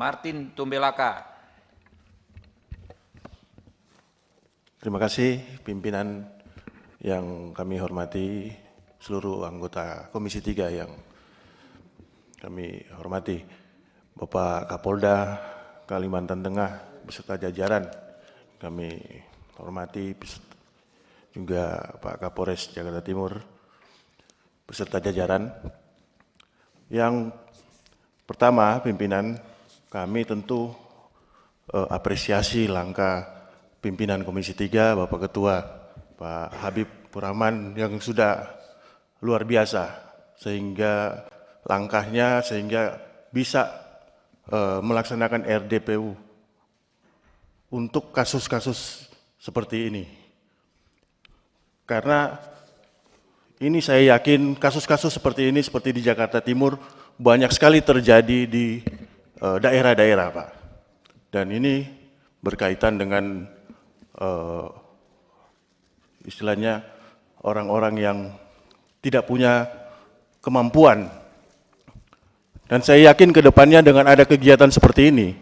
Martin Tumbelaka. Terima kasih pimpinan yang kami hormati, seluruh anggota Komisi 3 yang kami hormati, Bapak Kapolda Kalimantan Tengah beserta jajaran kami hormati, juga Pak Kapolres Jakarta Timur beserta jajaran. Yang pertama, pimpinan, kami tentu apresiasi langkah pimpinan Komisi 3, Bapak Ketua, Pak Habib Burahman yang sudah luar biasa, sehingga langkahnya bisa melaksanakan RDPU untuk kasus-kasus seperti ini. Karena ini saya yakin kasus-kasus seperti ini, seperti di Jakarta Timur, banyak sekali terjadi di daerah-daerah, Pak. Dan ini berkaitan dengan istilahnya orang-orang yang tidak punya kemampuan. Dan saya yakin ke depannya dengan ada kegiatan seperti ini,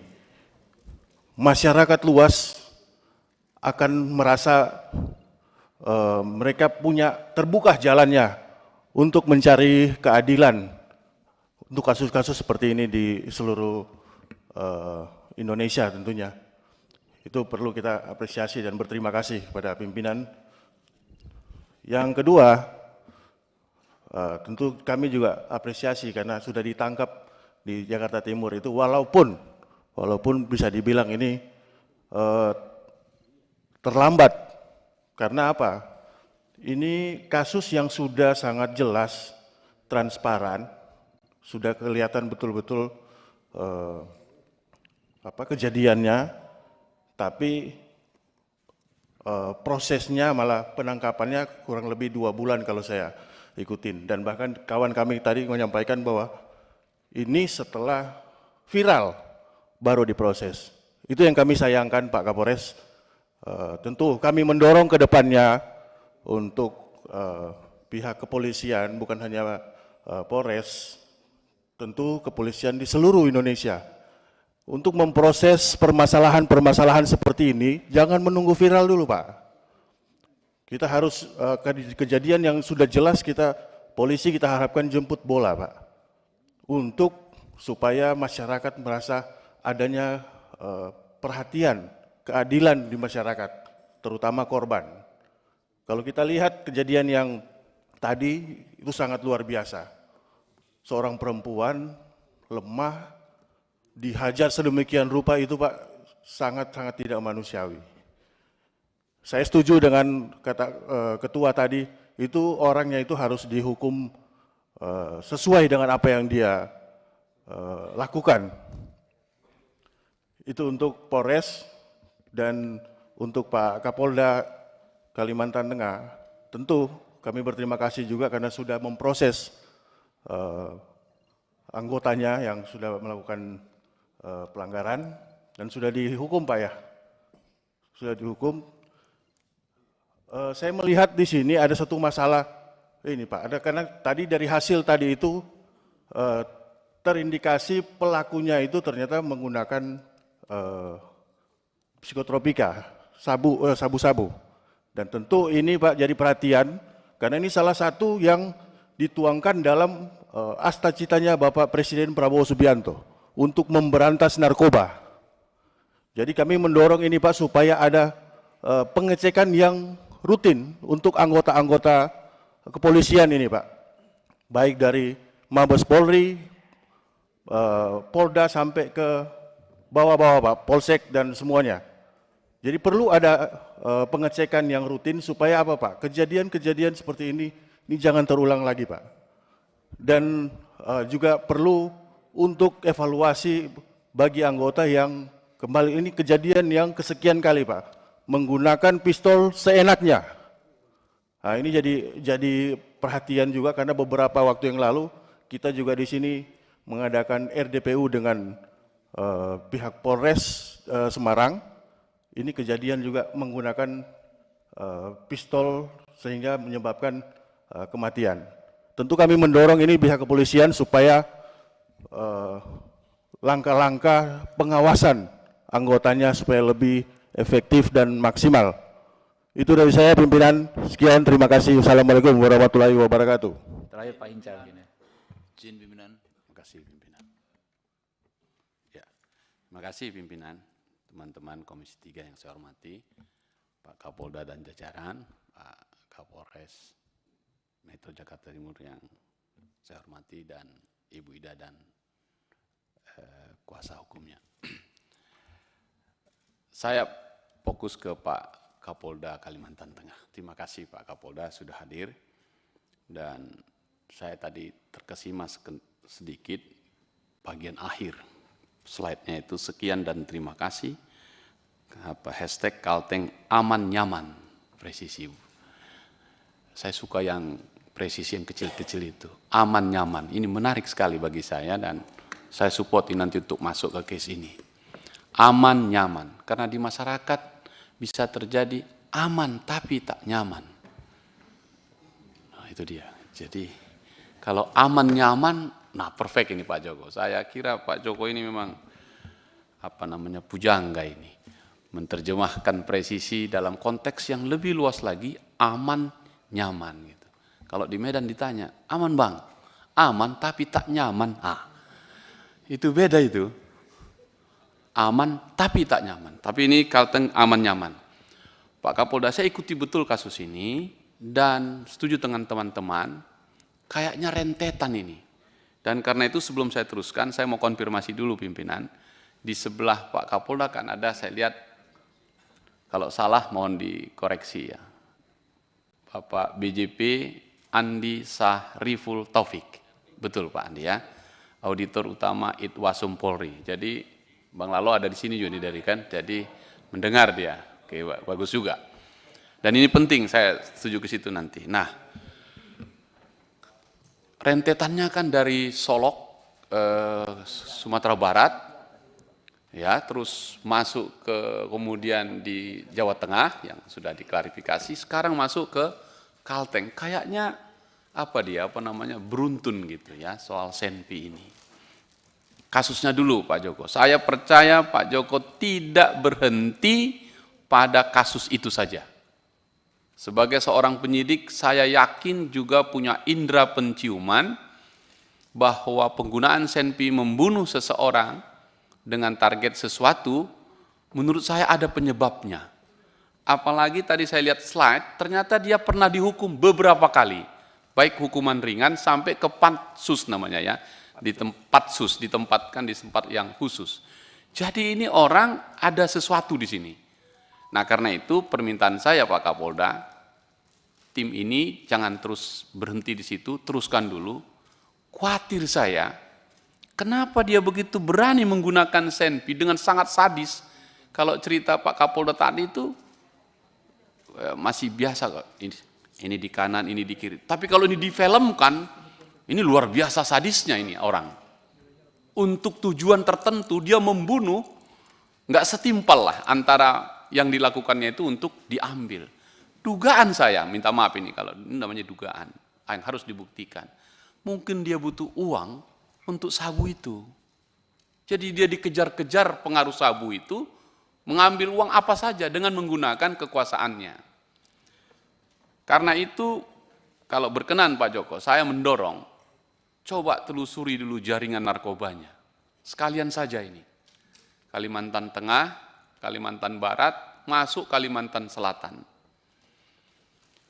masyarakat luas akan merasa mereka terbuka jalannya untuk mencari keadilan untuk kasus-kasus seperti ini di seluruh Indonesia tentunya. Itu perlu kita apresiasi dan berterima kasih kepada pimpinan. Yang kedua, tentu kami juga apresiasi karena sudah ditangkap di Jakarta Timur itu, walaupun bisa dibilang ini terlambat. Karena apa? Ini kasus yang sudah sangat jelas, transparan, sudah kelihatan betul-betul kejadiannya, tapi prosesnya malah penangkapannya kurang lebih 2 bulan kalau saya ikutin. Dan bahkan kawan kami tadi menyampaikan bahwa ini setelah viral baru diproses. Itu yang kami sayangkan, Pak Kapolres. Tentu kami mendorong ke depannya untuk pihak kepolisian, bukan hanya Polres, tentu kepolisian di seluruh Indonesia, untuk memproses permasalahan-permasalahan seperti ini, jangan menunggu viral dulu, Pak. Kita harus kejadian yang sudah jelas polisi kita harapkan jemput bola, Pak, untuk supaya masyarakat merasa adanya perhatian, keadilan di masyarakat, terutama korban. Kalau kita lihat kejadian yang tadi itu sangat luar biasa. Seorang perempuan lemah dihajar sedemikian rupa itu, Pak, sangat-sangat tidak manusiawi. Saya setuju dengan kata ketua tadi, itu orangnya itu harus dihukum sesuai dengan apa yang dia lakukan. Itu untuk Polres dan untuk Pak Kapolda Kalimantan Tengah. Tentu kami berterima kasih juga karena sudah memproses anggotanya yang sudah melakukan pelanggaran dan sudah dihukum, Pak, ya. Sudah dihukum. Saya melihat di sini ada satu masalah ini, Pak. Karena tadi dari hasil tadi itu terindikasi pelakunya itu ternyata menggunakan psikotropika, sabu-sabu. Dan tentu ini, Pak, jadi perhatian karena ini salah satu yang dituangkan dalam asta citanya Bapak Presiden Prabowo Subianto untuk memberantas narkoba. Jadi kami mendorong ini, Pak, supaya ada pengecekan yang rutin untuk anggota-anggota kepolisian ini, Pak. Baik dari Mabes Polri, Polda sampai ke bawah-bawah, Pak, Polsek dan semuanya. Jadi perlu ada pengecekan yang rutin supaya apa, Pak? Kejadian-kejadian seperti ini jangan terulang lagi, Pak. Dan juga perlu untuk evaluasi bagi anggota yang kembali ini kejadian yang kesekian kali, Pak, menggunakan pistol seenaknya. Nah, ini jadi perhatian juga karena beberapa waktu yang lalu kita juga di sini mengadakan RDPU dengan pihak Polres Semarang. Ini kejadian juga menggunakan pistol sehingga menyebabkan kematian. Tentu kami mendorong ini pihak kepolisian supaya langkah-langkah pengawasan anggotanya supaya lebih efektif dan maksimal. Itu dari saya pimpinan. Sekian, terima kasih. Wassalamualaikum warahmatullahi wabarakatuh. Terakhir Pak Hinca mungkin ya. Izin pimpinan. Terima kasih pimpinan. Ya, terima kasih pimpinan, teman-teman Komisi 3 yang saya hormati, Pak Kapolda dan jajaran, Pak Kapolres Metro Jakarta Timur yang saya hormati, dan Ibu Ida dan kuasa hukumnya. Saya fokus ke Pak Kapolda Kalimantan Tengah. Terima kasih Pak Kapolda sudah hadir, dan saya tadi terkesima sedikit bagian akhir slide-nya itu, sekian dan terima kasih. Hashtag Kalteng aman nyaman presisi. Saya suka yang presisi yang kecil-kecil itu, aman nyaman. Ini menarik sekali bagi saya dan saya support nanti untuk masuk ke case ini. Aman nyaman, karena di masyarakat bisa terjadi aman tapi tak nyaman. Nah, itu dia. Jadi kalau aman nyaman, nah perfect ini Pak Joko. Saya kira Pak Joko ini memang pujangga ini, menerjemahkan presisi dalam konteks yang lebih luas lagi, aman nyaman gitu. Kalau di Medan ditanya, aman bang, aman tapi tak nyaman. Itu beda itu. Aman tapi tak nyaman. Tapi ini Kalteng aman nyaman. Pak Kapolda, saya ikuti betul kasus ini dan setuju dengan teman-teman, kayaknya rentetan ini. Dan karena itu sebelum saya teruskan, saya mau konfirmasi dulu pimpinan. Di sebelah Pak Kapolda kan ada, saya lihat, kalau salah mohon dikoreksi ya, Bapak BJP Andi Sahriful Taufik. Betul Pak Andi ya. Auditor utama Itwasum Polri. Jadi Bang Lalo ada di sini juga dari kan, jadi mendengar dia. Oke, bagus juga. Dan ini penting, saya setuju ke situ nanti. Nah, rentetannya kan dari Solok, Sumatera Barat, ya, terus masuk ke kemudian di Jawa Tengah yang sudah diklarifikasi, sekarang masuk ke Kalteng. Kayaknya beruntun gitu ya soal Senpi ini. Kasusnya dulu Pak Joko. Saya percaya Pak Joko tidak berhenti pada kasus itu saja. Sebagai seorang penyidik, saya yakin juga punya indera penciuman bahwa penggunaan Senpi membunuh seseorang dengan target sesuatu, menurut saya ada penyebabnya. Apalagi tadi saya lihat slide, ternyata dia pernah dihukum beberapa kali. Baik hukuman ringan sampai ke pansus namanya ya. Ditempatkan di tempat yang khusus. Jadi ini orang ada sesuatu di sini. Nah karena itu permintaan saya Pak Kapolda, tim ini jangan terus berhenti di situ, teruskan dulu. Khawatir saya, kenapa dia begitu berani menggunakan Senpi dengan sangat sadis. Kalau cerita Pak Kapolda tadi itu masih biasa kok. Ini di kanan, ini di kiri. Tapi kalau ini difilmkan, ini luar biasa sadisnya ini orang. Untuk tujuan tertentu dia membunuh, nggak setimpal lah antara yang dilakukannya itu untuk diambil. Dugaan saya, minta maaf ini kalau ini namanya dugaan, yang harus dibuktikan. Mungkin dia butuh uang untuk sabu itu. Jadi dia dikejar-kejar pengaruh sabu itu, mengambil uang apa saja dengan menggunakan kekuasaannya. Karena itu, kalau berkenan Pak Joko, saya mendorong, coba telusuri dulu jaringan narkobanya. Sekalian saja ini. Kalimantan Tengah, Kalimantan Barat, masuk Kalimantan Selatan.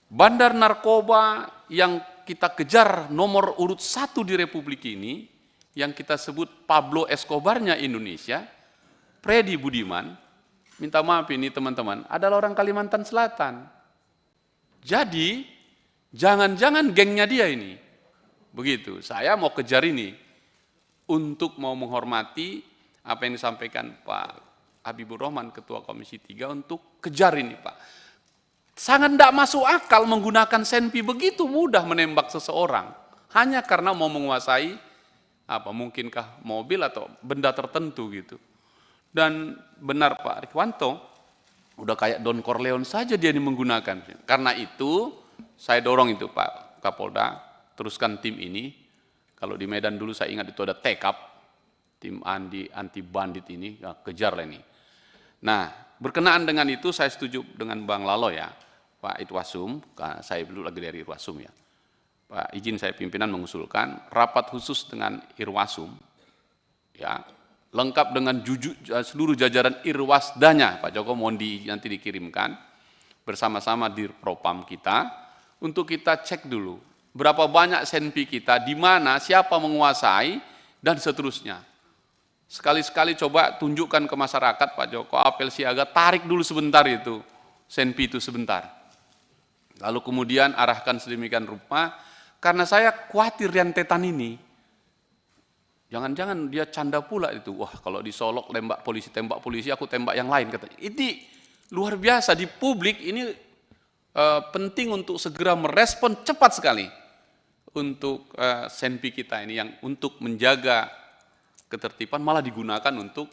Bandar narkoba yang kita kejar nomor urut 1 di Republik ini, yang kita sebut Pablo Escobarnya Indonesia, Freddy Budiman, minta maaf ini teman-teman, adalah orang Kalimantan Selatan. Jadi, jangan-jangan gengnya dia ini. Begitu, saya mau kejar ini untuk mau menghormati apa yang disampaikan Pak Habibur Rahman, Ketua Komisi 3, untuk kejar ini Pak. Sangat tidak masuk akal menggunakan Senpi begitu mudah menembak seseorang, hanya karena mau menguasai, mungkinkah mobil atau benda tertentu gitu. Dan benar Pak Rikwanto, udah kayak Don Corleone saja dia menggunakan. Karena itu, saya dorong itu Pak Kapolda, teruskan tim ini. Kalau di Medan dulu saya ingat itu ada tekap. tim Andi anti bandit ini, ya, kejarlah ini. Nah, berkenaan dengan itu saya setuju dengan Bang Lalo ya, Pak Itwasum, saya dulu lagi dari Irwasum ya. Pak, izin saya pimpinan mengusulkan rapat khusus dengan Irwasum, ya, lengkap dengan seluruh jajaran Irwasdanya, Pak Joko mohon nanti dikirimkan, bersama-sama di Propam kita, untuk kita cek dulu, berapa banyak senpi kita, di mana, siapa menguasai, dan seterusnya. Sekali-sekali coba tunjukkan ke masyarakat, Pak Joko, apel siaga, tarik dulu sebentar itu, senpi itu sebentar. Lalu kemudian arahkan sedemikian rupa, karena saya khawatir rentetan ini, jangan-jangan dia canda pula itu, wah kalau disolok tembak polisi, aku tembak yang lain. Katanya. Ini luar biasa, di publik ini penting untuk segera merespon cepat sekali untuk senpi kita ini, yang untuk menjaga ketertiban malah digunakan untuk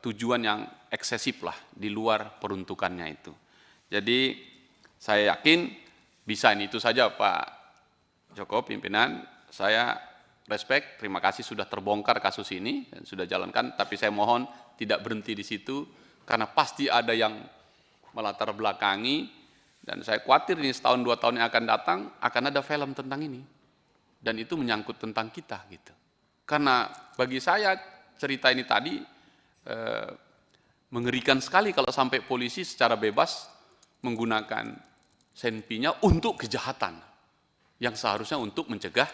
tujuan yang eksesif lah, di luar peruntukannya itu. Jadi saya yakin bisa ini, itu saja Pak Joko, pimpinan, saya respect, terima kasih sudah terbongkar kasus ini, dan sudah jalankan, tapi saya mohon tidak berhenti di situ, karena pasti ada yang melatar belakangi, dan saya khawatir ini setahun 2 tahun yang akan datang, akan ada film tentang ini, dan itu menyangkut tentang kita, gitu. Karena bagi saya, cerita ini tadi, mengerikan sekali kalau sampai polisi secara bebas menggunakan senpinya untuk kejahatan, yang seharusnya untuk mencegah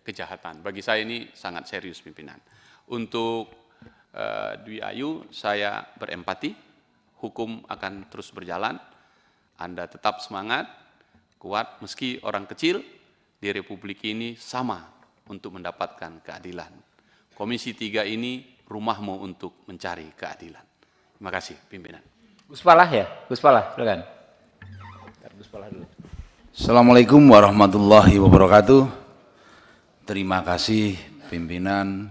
kejahatan. Bagi saya ini sangat serius, pimpinan. Untuk Dwi Ayu, saya berempati, hukum akan terus berjalan, Anda tetap semangat, kuat, meski orang kecil di Republik ini sama untuk mendapatkan keadilan. Komisi 3 ini rumahmu untuk mencari keadilan. Terima kasih, pimpinan. Gus Palah ya, Gus Palah, silakan. Gus Palah dulu. Assalamualaikum warahmatullahi wabarakatuh. Terima kasih pimpinan,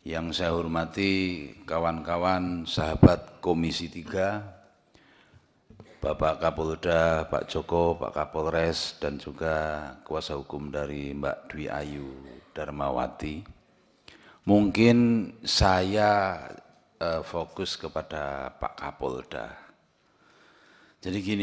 yang saya hormati kawan-kawan sahabat Komisi 3, Bapak Kapolda, Pak Joko, Pak Kapolres, dan juga kuasa hukum dari Mbak Dwi Ayu Darmawati. Mungkin saya fokus kepada Pak Kapolda. Jadi gini,